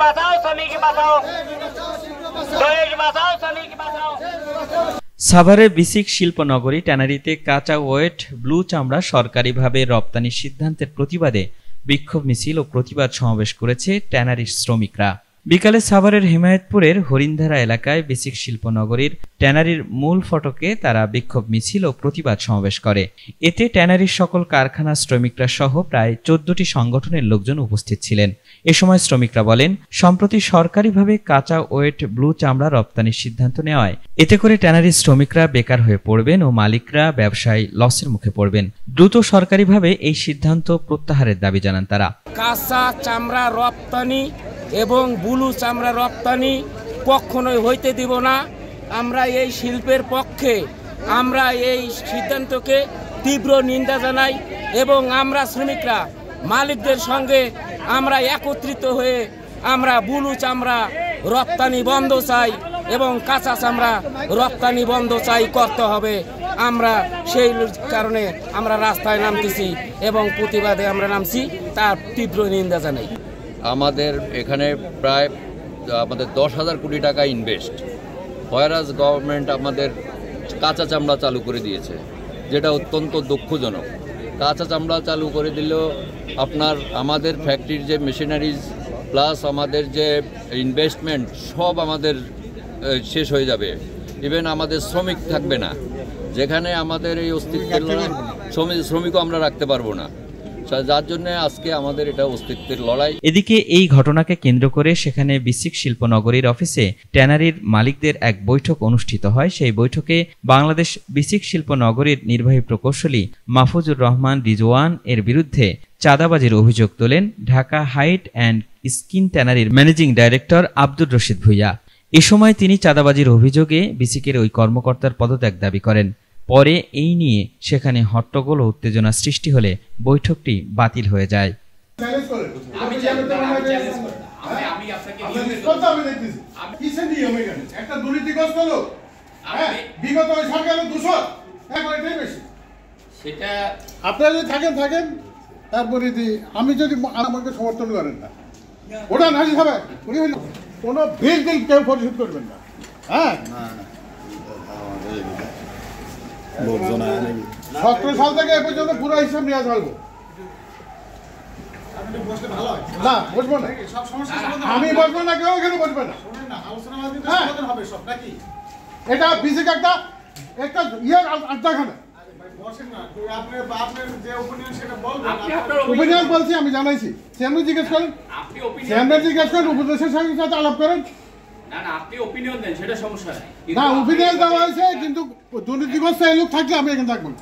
বাঁচাও, শ্রমিক বাঁচাও, দেশ বাঁচাও, শ্রমিক বাঁচাও। সাভারের বিসিক শিল্পনগরী ট্যানারিতে কাঁচা ওয়েট ব্লু চামড়া সরকারিভাবে রপ্তানির সিদ্ধান্তের প্রতিবাদে বিক্ষোভ মিছিল ও প্রতিবাদ সমাবেশ করেছে ট্যানারির শ্রমিকরা। বিকালে সাভারের হেমায়েতপুরের হরিণধারা এলাকায় বিসিক শিল্পনগরীর ট্যানারির মূল ফটকে তারা বিক্ষোভ মিছিল ও প্রতিবাদ সমাবেশ করে। এতে ট্যানারির সকল কারখানার শ্রমিকরা সহ প্রায় 14টি সংগঠনের লোকজন উপস্থিত ছিলেন। এ সময় শ্রমিকরা বলেন, সম্প্রতি সরকারিভাবে কাঁচা ওয়েট ব্লু চামড়া রপ্তানির সিদ্ধান্ত নেওয়ায় এতে করে ট্যানারির শ্রমিকরা বেকার হয়ে পড়বেন ও মালিকরা ব্যবসায় লসের মুখে পড়বেন। দ্রুত সরকারিভাবে এই সিদ্ধান্ত প্রত্যাহারের দাবি জানান তারা। কাঁচা চামড়া রপ্তানি এবং ব্লু চামড়া রপ্তানি কখনোই হইতে দিব না। আমরা এই শিল্পের পক্ষে, আমরা এই সিদ্ধান্তকে তীব্র নিন্দা জানাই এবং আমরা শ্রমিকরা মালিকদের সঙ্গে আমরা একত্রিত হয়ে আমরা ব্লু চামড়া রপ্তানি বন্ধ চাই এবং কাঁচা চামড়া রপ্তানি বন্ধ চাই করতে হবে। আমরা সেই কারণে আমরা রাস্তায় নামতেছি এবং প্রতিবাদে আমরা নামছি, তার তীব্র নিন্দা জানাই। আমাদের এখানে প্রায় 10,000 কোটি টাকা ইনভেস্ট, হোয়ারাজ গভর্নমেন্ট আমাদের কাঁচা চামড়া চালু করে দিয়েছে, যেটা অত্যন্ত দুঃখজনক। কাঁচা চামড়া চালু করে দিলেও আমাদের ফ্যাক্টরির যে মেশিনারিজ প্লাস আমাদের যে ইনভেস্টমেন্ট সব আমাদের শেষ হয়ে যাবে। ইভেন আমাদের শ্রমিক থাকবে না, যেখানে আমাদের এই অস্তিত্বের শ্রমিকও আমরা রাখতে পারবো না, যার জন্য আজকে আমাদের এটা অস্তিত্বের লড়াই। এদিকে এই ঘটনাকে কেন্দ্র করে সেখানে বিসিক শিল্পনগরীর অফিসে ট্যানারির মালিকদের এক বৈঠক অনুষ্ঠিত হয়। সেই বৈঠকে বাংলাদেশ বিসিক শিল্পনগরীর নির্বাহী প্রকৌশলী মাহফুজুর রহমান রিজওয়ান এর বিরুদ্ধে চাঁদাবাজির অভিযোগ তোলেন ঢাকা হাইট অ্যান্ড স্কিন ট্যানারির ম্যানেজিং ডাইরেক্টর আব্দুর রশিদ ভুইয়া। এ সময় তিনি চাঁদাবাজির অভিযোগে বিসিকের ওই কর্মকর্তার পদত্যাগ দাবি করেন। পরে এই নিয়ে সেখানে হট্টগোল ও উত্তেজনা সৃষ্টি হলে বৈঠকটি বাতিল হয়ে যায়। আপনারা যদি থাকেন তারপরে আমি যদি আমাকে সমর্থন করেন না, ওটা নাকি হবে কোনো বিল কেউ পরিশোধ করবেন না। হ্যাঁ, 17 সাল থেকে এ পর্যন্ত পুরো হিসাব নেওয়া চলবো না, বসবো না, আমি বসবো না, কেউ এখানে বসবে না। এটা বিসিক একটা ইয়ের আড্ডাখানা। ওপিনিয়ন বলছি, আমি জানাইছি। চেয়ারম্যান জিজ্ঞেস করেন, উপদেশের সাথে আলাপ করেন। না, ওপিনিয়ন দেওয়া হয়েছে, কিন্তু দুর্নীতিগ্রস্ত এই লোক থাকলে আমি এখানে থাকবো না।